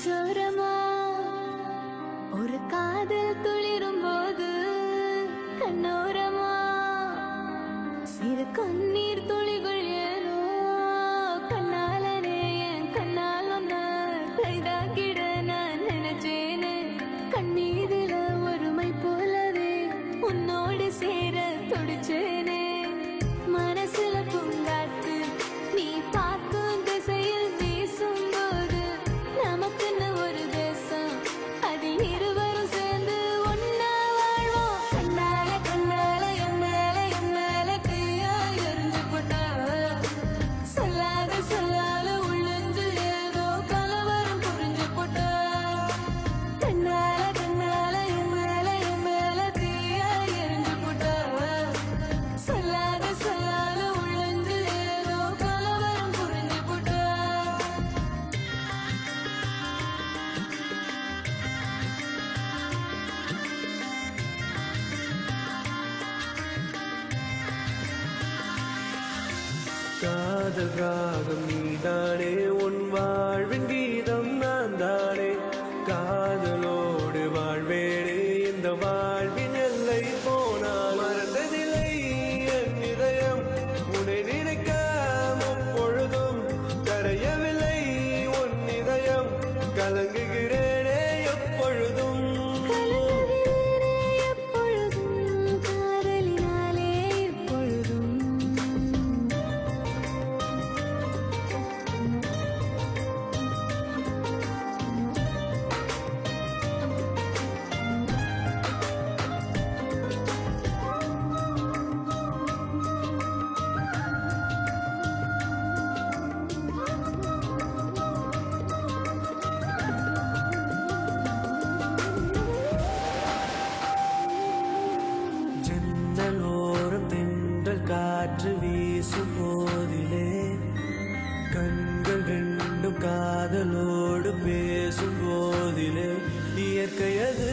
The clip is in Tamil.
நெஞ்சோரமா ஒரு காதல் துளிரும் போது கண்ணோரமா சிறு கண்ணீர் துளிகள் ஏனோ கண்ணாலனே என் கண்ணால் ஒன்ன கைதாக்கிட நான் நினைச்சேனே கண்ணீரில ஒருமை போலவே உன்னோடு சேர துடிச்சேனே மனசுல பூங்காத்து நீ பார்க்கும் திசையில் வீசும்போது நமக்குன்னு ஒரு தேசம் அதில் இருவரும் சேர்ந்து ஒன்னா வாழ்வோம் கண்ணால கண்ணால என் மேல தீயா எரிஞ்சு போட்டா சொல்லாத சொல்லாத உள்ளுந்து ஏதோ கலவரம் புரிஞ்சு போட்டா கண்ணால கண்ணால என் மேல தீயா எரிஞ்சு போட்டா சொல்லாத சொல்லாத உள்ளுந்து ஏதோ கலவரம் புரிஞ்சு போட்டா காதல் ராகம் நீதானே உன் வாழ்வின் கீதம் நான் தானே காதலோடு வாழ்வேனே இந்த வாழ்வின் எல்லை போனால் மறந்ததில்லை என் இதயம் உன்னை நினைக்காம பொழுதும் கரையவில்லை உன் இதயம் கலங்குகிறேனே எப்பொழுதும் கலங்குகிறேனே எப்பொழுதும் காதலினாலே எப்பொழுதும் ஜன்னலோரம் தென்றல் காற்று வீசும் போதிலே கண்கள் ரெண்டும் காதலோடு பேசும் போதிலே இயற்கையது